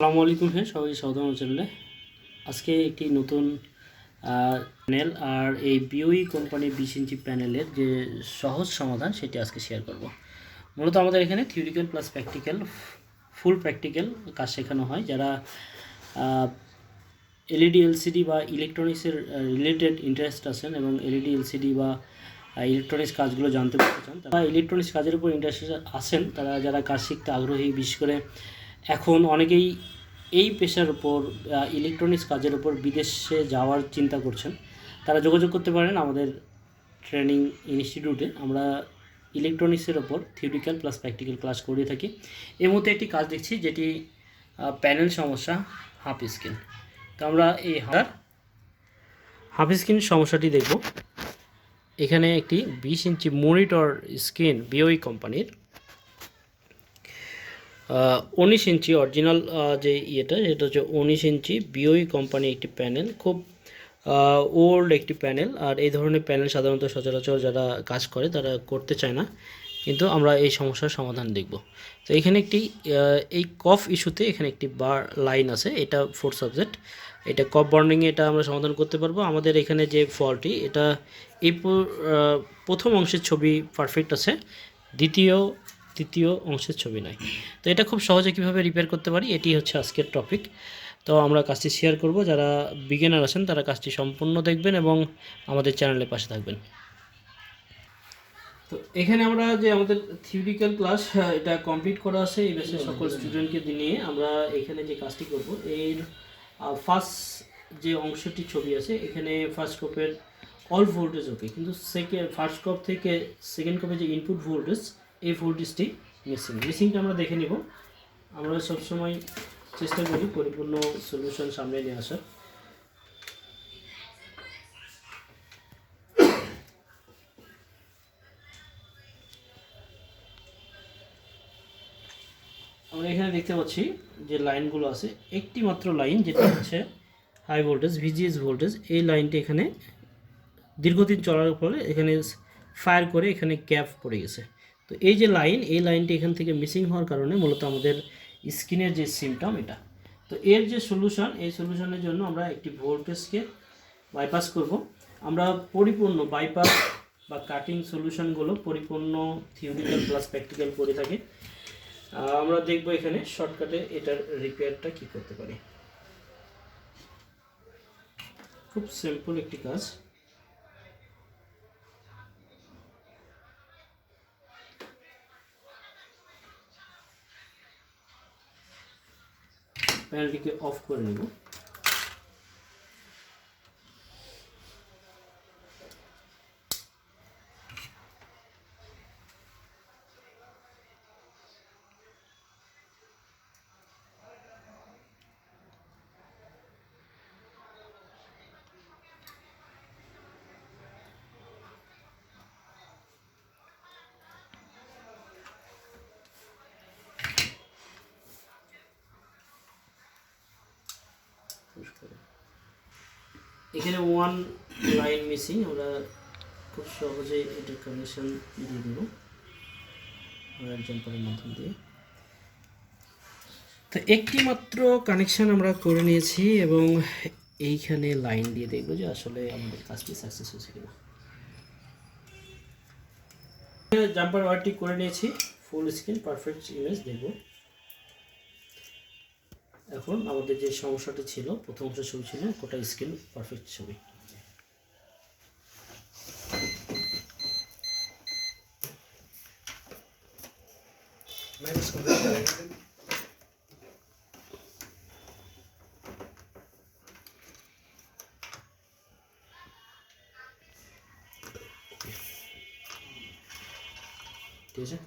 আসসালামু আলাইকুম সবাই স্বাগতম চ্যানেলে। আজকে একটি নতুন প্যানেল আর এই বিওই কোম্পানির 20 ইঞ্চি প্যানেলের যে সহজ সমাধান সেটি আজকে শেয়ার করব। মূলত আমাদের এখানে থিওরিক্যাল প্লাস প্র্যাকটিক্যাল ফুল প্র্যাকটিক্যাল কাজ শেখানো হয়। যারা এলইডি এলসিডি বা ইলেকট্রনিক্সের রিলেটেড ইন্টারেস্ট আছেন এবং এলইডি এলসিডি বা ইলেকট্রনিক্স কাজগুলো জানতে পারতে চান, তারা ইলেকট্রনিক্স কাজের উপর ইন্টারেস্ট আছেন, তারা যারা কাজ শিখতে আগ্রহী, বিশেষ করে এখন অনেকেই এই পেশার উপর ইলেকট্রনিক্স কাজের উপর বিদেশে যাওয়ার চিন্তা করছেন, তারা যোগাযোগ করতে পারেন আমাদের ট্রেনিং ইনস্টিটিউটে। আমরা ইলেকট্রনিক্সের ওপর থিওরিক্যাল প্লাস প্র্যাকটিক্যাল ক্লাস করে থাকি। এই মুহূর্তে একটি কাজ দেখছি যেটি প্যানেল সমস্যা, হাফ স্ক্রিন। তো আমরা এই হাফ স্ক্রিন সমস্যাটি দেখব। এখানে একটি 20 ইঞ্চি মনিটর স্ক্রিন বিওই কোম্পানির 19 ইঞ্চি অরিজিনাল যে সেটা হচ্ছে 19 ইঞ্চি বিওই কোম্পানি একটি প্যানেল, খুব ওল্ড একটি প্যানেল। আর এই ধরনের প্যানেল সাধারণত সচরাচর যারা কাজ করে তারা করতে চায় না, কিন্তু আমরা এই সমস্যার সমাধান দেখব। তো এখানে একটি এই কফ ইস্যুতে এখানে একটি বার লাইন আছে, এটা 4 সাবজেক্ট। এটা কফ বার্নিংয়ে এটা আমরা সমাধান করতে পারবো। আমাদের এখানে যে ফল্টটি, এটা এই প্রথম অংশের ছবি পারফেক্ট আছে, তৃতীয় অংশের ছবি নয়। তো এটা খুব সহজে কীভাবে রিপেয়ার করতে পারি, এটি হচ্ছে আজকের টপিক। তো আমরা কাজটি শেয়ার করব। যারা বিগিনার আছেন তারা কাজটি সম্পূর্ণ দেখবেন এবং আমাদের চ্যানেলের পাশে থাকবেন। তো এখানে আমরা যে আমাদের থিওরিক্যাল ক্লাস এটা কমপ্লিট করা আছে, এই ব্যাচের সকল স্টুডেন্টকে নিয়ে আমরা এখানে যে কাজটি করব, এর ফার্স্ট যে অংশটি ছবি আছে, এখানে ফার্স্ট কপের অল ভোল্টেজ ওকে, কিন্তু ফার্স্ট কপ থেকে সেকেন্ড কপে যে ইনপুট ভোল্টেজ, এই ভোল্টেজটি মিসিংটা আমরা দেখে নিব। আমরা সবসময় চেষ্টা করি পরিপূর্ণ সলিউশন সামনে নিয়ে আসার। আমরা এখানে দেখতে পাচ্ছি যে লাইনগুলো আছে, একটি মাত্র লাইন যেটা হচ্ছে হাই ভোল্টেজ ভিজিএস ভোল্টেজ, এই লাইনটি এখানে দীর্ঘদিন চলার ফলে এখানে ফায়ার করে এখানে গ্যাপ পড়ে গেছে। তো এই যে এই লাইনটি এখান থেকে মিসিং হওয়ার কারণে মূলত আমাদের স্ক্রিনের যে সিমটম এটা। তো এর যে সলিউশন, এই সলিউশনের জন্য আমরা একটি ভোল্টেজকে বাইপাস করব। আমরা পরিপূর্ণ বাইপাস বা কাটিং সলিউশনগুলো পরিপূর্ণ থিওরিক্যাল প্লাস প্র্যাকটিক্যাল করে থাকি। আমরা দেখব এখানে শর্টকাটে এটার রিপেয়ারটা কি করতে পারি। খুব সিম্পল একটি কাজ। প্যানেলটিকে অফ করে নেব। এখানে ওয়ান লাইন মিসিং, আমরা খুব সহজেই এটার কানেকশন দিয়ে দেব জাম্পারের মাধ্যম দিয়ে। তো একটি মাত্র কানেকশন আমরা করে নিয়েছি এবং এইখানে লাইন দিয়ে দেখব যে আসলে আমাদের কাজটি সাকসেস হয়েছে কিনা। জাম্পার ওয়ারটি করে নিয়েছি, ফুল স্ক্রিন পারফেক্ট ইমেজ দেখব। এখন আমাদের যে সমস্যাটি ছিল, প্রথম অংশ ছবি ছিল, গোটা স্ক্রিন পারফেক্ট ছবি। ঠিক আছে।